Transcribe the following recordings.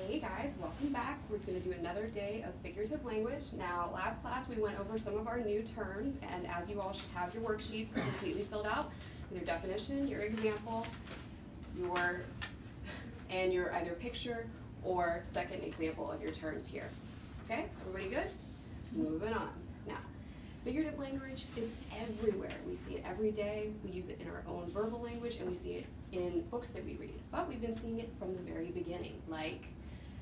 Hey guys, welcome back. We're going to do another day of figurative language. Now, last class we went over some of our new terms, and as you all should have your worksheets completely filled out with your definition, your example, your either picture or second example of your terms here. Okay, everybody good? Moving on. Now, figurative language is everywhere. We see it every day. We use it in our own verbal language, and we see it in books that we read. But we've been seeing it from the very beginning, like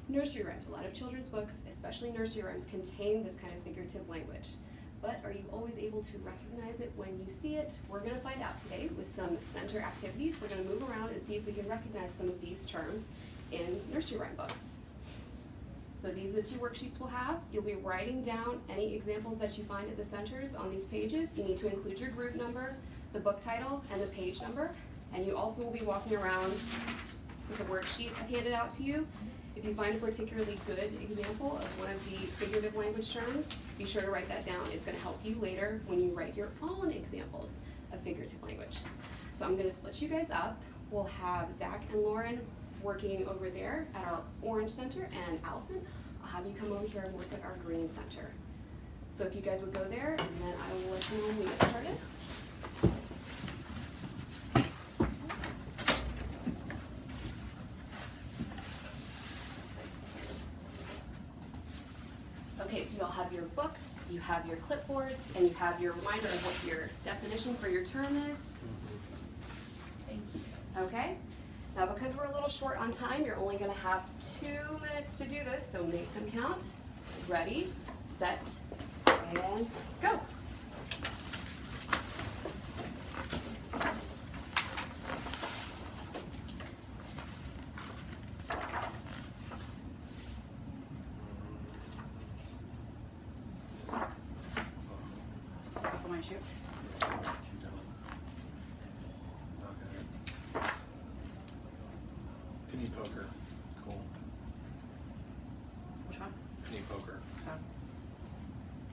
nursery rhymes. A lot of children's books, especially nursery rhymes, contain this kind of figurative language. But are you always able to recognize it when you see it? We're going to find out today with some center activities. We're going to move around and see if we can recognize some of these terms in nursery rhyme books. So these are the two worksheets we'll have. You'll be writing down any examples that you find at the centers on these pages. You need to include your group number, the book title, and the page number. And you also will be walking around with a worksheet handed out to you. If you find a particularly good example of one of the figurative language terms, be sure to write that down. It's going to help you later when you write your own examples of figurative language. So I'm going to split you guys up. We'll have Zach and Lauren working over there at our orange center, and Allison, I'll have you come over here and work at our green center. So if you guys would go there, and then I will let you know when we get started. Okay, so you all have your books, you have your clipboards, and you have your reminder of what your definition for your term is. Thank you. Okay? Now because we're a little short on time, you're only going to have 2 minutes to do this, so make them count. Ready, set, and go. Buckle my shoe. Penny poker. Cool. Which one? Penny poker.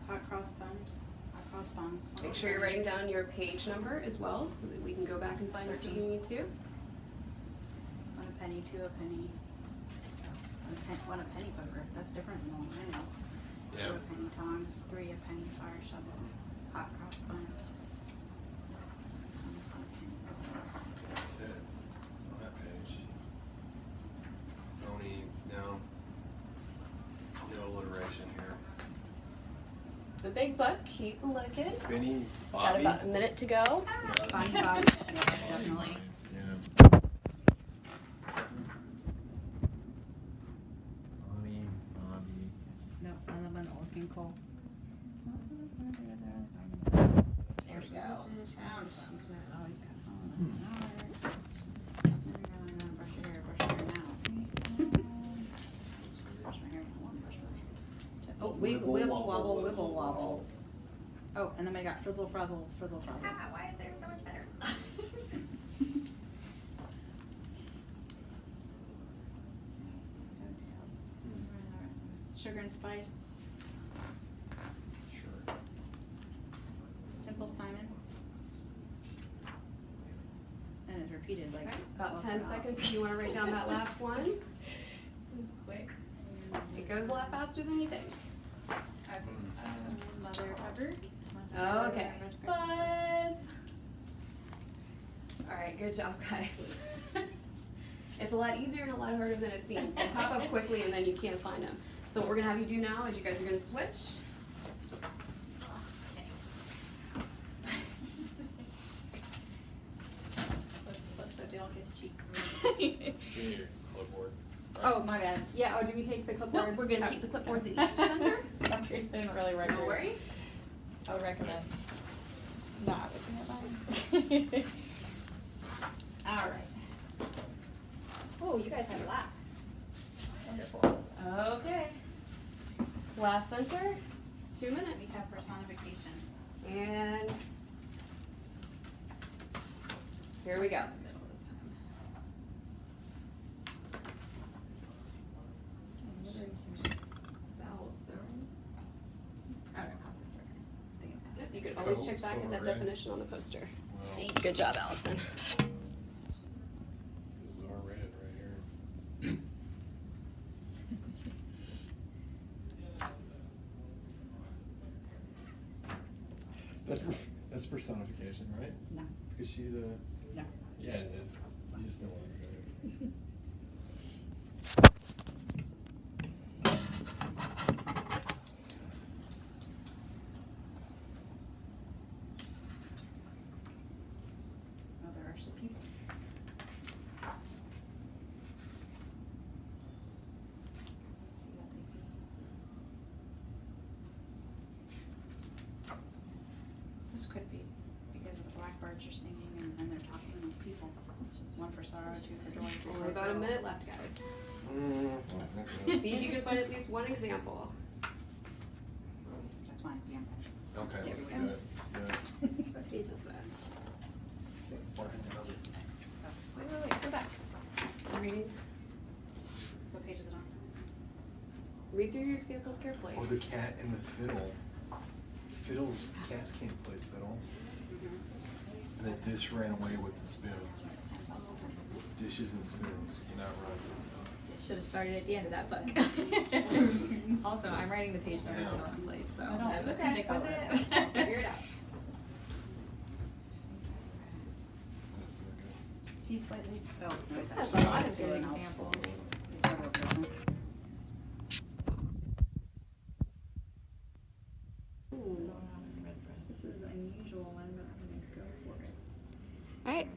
Hot cross buns. Hot cross buns. Make sure you're writing down your page number as well so that we can go back and find this if we need to. 1 a penny, 2 a penny. 1 a penny poker. That's different than the one I know. Yeah. 2 a penny tongs. 3 a penny fire shovel. Hot cross buns. That's it. On that page. No alliteration here. It's a big book. Keep looking. Benny, Got Bobby. about a minute to go. Yeah, that's- Bonnie Bobby. Yeah, definitely. Yeah. Bonnie, Bobby. No, I live on Orkin Cole. There we go. Oh, wiggle, wibble, wobble, wibble, wobble. Oh, and then we got frizzle, frazzle, frizzle, frazzle. Why is there so much better? Sugar and spice. Sure. Simple Simon. And it's repeated like. Okay, about 10 seconds if you want to write down that last one. This is quick. It goes a lot faster than you think. Mother Hubbard. Okay. Buzz. All right, good job, guys. It's a lot easier and a lot harder than it seems. They pop up quickly and then you can't find them. So what we're gonna have you do now is you guys are gonna switch. Flip the delicate cheek. Give me your clipboard. Oh, my bad. Yeah, oh, do we take the clipboard? Nope, we're gonna keep the clipboards at each center. Sorry, didn't really write No it. worries. I would recommend not looking at mine. All right. Oh, you guys had a lot. Wonderful. Okay. Last center, 2 minutes. We have personification. And here we go. Middle this time. Vowels there. Oh, no, concepts are good. Yep, you could always check back at that Right. definition on the poster. Well, Good job, Allison. this is our red right here. That's personification, right? No. Because she's a. No. Yeah, it is. You just don't want to say it. Oh, there are some people. Let's see what they do. This could be because of the blackbirds are singing and they're talking with people. One for sorrow, two for joy. three Only for about a girl. minute left, guys. I think See if you can find at least one example. That's my example. so. Okay, let's There do we go. it. Let's do it. What page is that? Wait, go back. I'm reading. What page is it on? Read through your examples carefully. Oh, the cat and the fiddle. Fiddles, cats can't play fiddle. And the dish ran away with the spoon. Dishes and spoons, you're not right. Should have started at the end of that book. Also, I'm writing the page numbers in the wrong place, so I know, just it's okay. stick with I'll it. figure it out. This is good. He's slightly. Oh, no, This it's has actually a lot of two good and I'll- examples. These several dozen. This is an unusual one, but I'm gonna go for it. All right.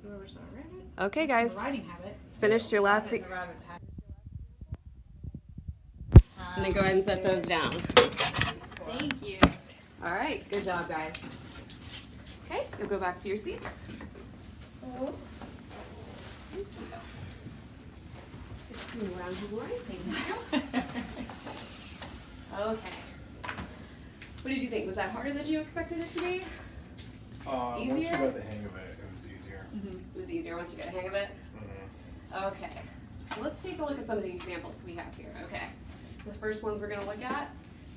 Whoever saw rabbit. Okay, guys. The writing habit. Finished your last. Rabbit and the rabbit habit. And then go ahead and set those down. Thank you. All right. Good job, guys. Okay, you'll go back to your seats. Thank you. Just give me a round of applause. Thank you. Okay. What did you think? Was that harder than you expected it to be? Once you Easier? got the hang of it, it was easier. It was easier once you got a hang of it? Okay. So let's take a look at some of the examples we have here. Okay. This first one we're going to look at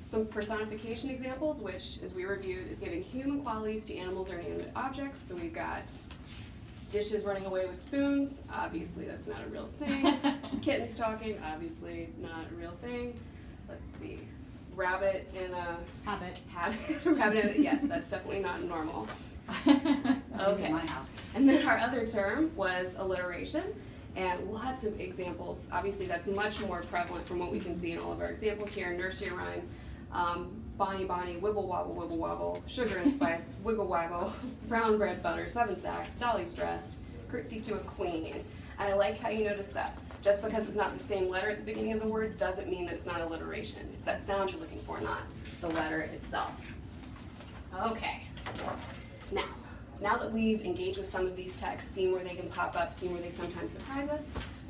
some personification examples, which, as we reviewed, is giving human qualities to animals or inanimate objects. So we've got dishes running away with spoons. Obviously, that's not a real thing. Kittens talking. Obviously, not a real thing. Let's see. Rabbit in a Habit. habit. Rabbit in a, yes, that's definitely not normal. That was Okay. in my house. And then our other term was alliteration, and lots of examples. Obviously, that's much more prevalent from what we can see in all of our examples here. Nursery rhyme, Bonnie Bonnie, wibble wobble, sugar and spice, wiggle waggle, brown bread butter, 7 sacks, Dolly's dressed, curtsy to a queen. And I like how you noticed that. Just because it's not the same letter at the beginning of the word doesn't mean that it's not alliteration. It's that sound you're looking for, not the letter itself. Okay. Now that we've engaged with some of these texts, seen where they can pop up, seen where they sometimes surprise us,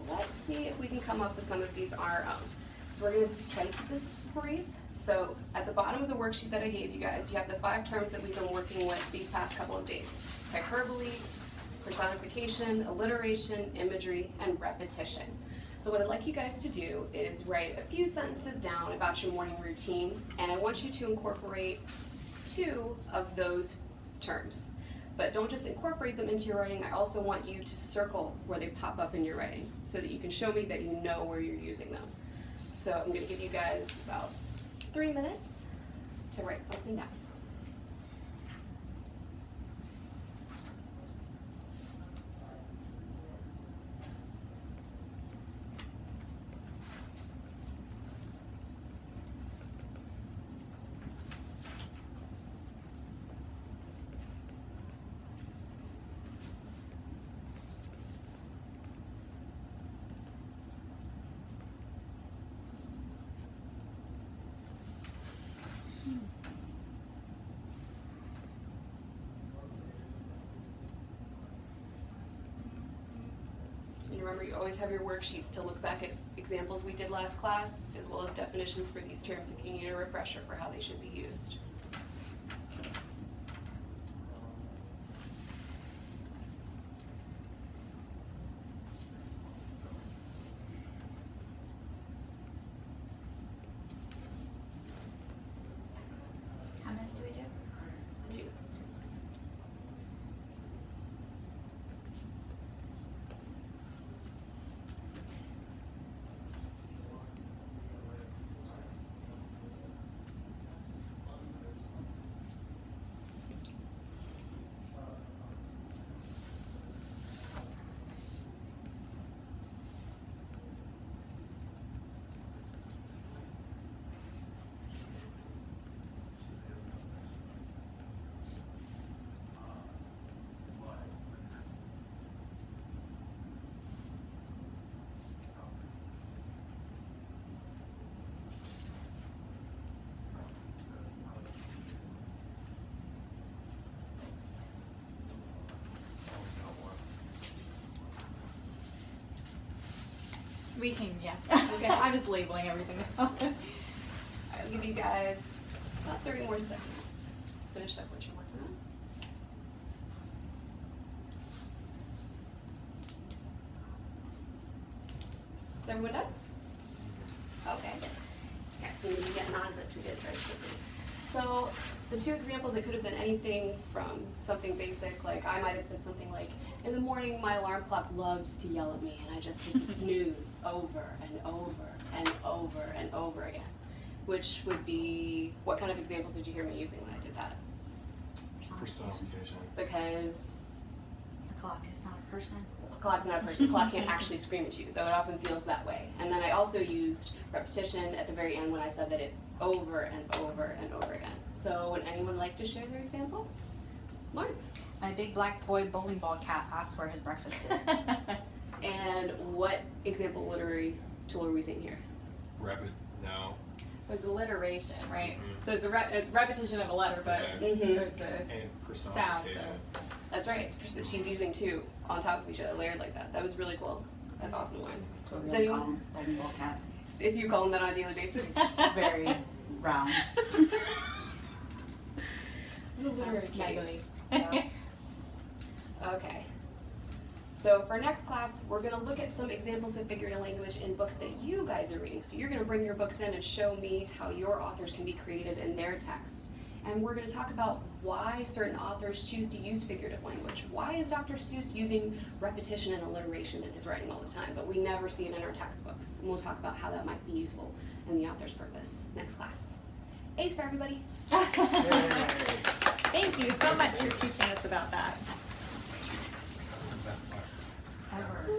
let's see if we can come up with some of these on our own. So we're going to try to keep this brief. So at the bottom of the worksheet that I gave you guys, you have the 5 terms that we've been working with these past couple of days. Hyperbole, personification, alliteration, imagery, and repetition. So what I'd like you guys to do is write a few sentences down about your morning routine, and I want you to incorporate 2 of those terms. But don't just incorporate them into your writing, I also want you to circle where they pop up in your writing so that you can show me that you know where you're using them. So I'm going to give you guys about 3 minutes to write something down. And remember, you always have your worksheets to look back at examples we did last class, as well as definitions for these terms if you need a refresher for how they should be used. How many do we do? 2. We can, yeah. Okay. I'm just labeling everything now. I'll give you guys about 30 more seconds. Finish up what you're working on. Is everyone done? Okay, yes. Yes, we need to get on to this. We did it very quickly. So the two examples, it could have been anything from something basic, like I might have said something like, in the morning my alarm clock loves to yell at me and I just hit the snooze over and over and over and over again. Which would be, what kind of examples did you hear me using when I did that? Personification. Because The clock is not a person. the clock's not a person, the clock can't actually scream at you, though it often feels that way. And then I also used repetition at the very end when I said that it's over and over and over again. So would anyone like to share their example? Lauren? My big black boy bowling ball cat asks where his breakfast is. And what example literary tool are we seeing here? Rapid, no. Was alliteration, right? Mhm. So it's a repetition of a letter, but Yeah. Mhm. there's the And sound, personification. so. That's right, she's using two on top of each other, layered like that. That was really cool. That's awesome, Lauren. So Does we're gonna anyone? call him bowling ball cat. If you call them that on a daily basis. Very round. It's a literary Sounds cake. snuggly. Yeah. Okay. So for next class, we're gonna look at some examples of figurative language in books that you guys are reading. So you're gonna bring your books in and show me how your authors can be creative in their text. And we're gonna talk about why certain authors choose to use figurative language. Why is Dr. Seuss using repetition and alliteration in his writing all the time, but we never see it in our textbooks? And we'll talk about how that might be useful in the author's purpose next class. A's for everybody. Thank you so much for teaching us about that. Best class. Ever.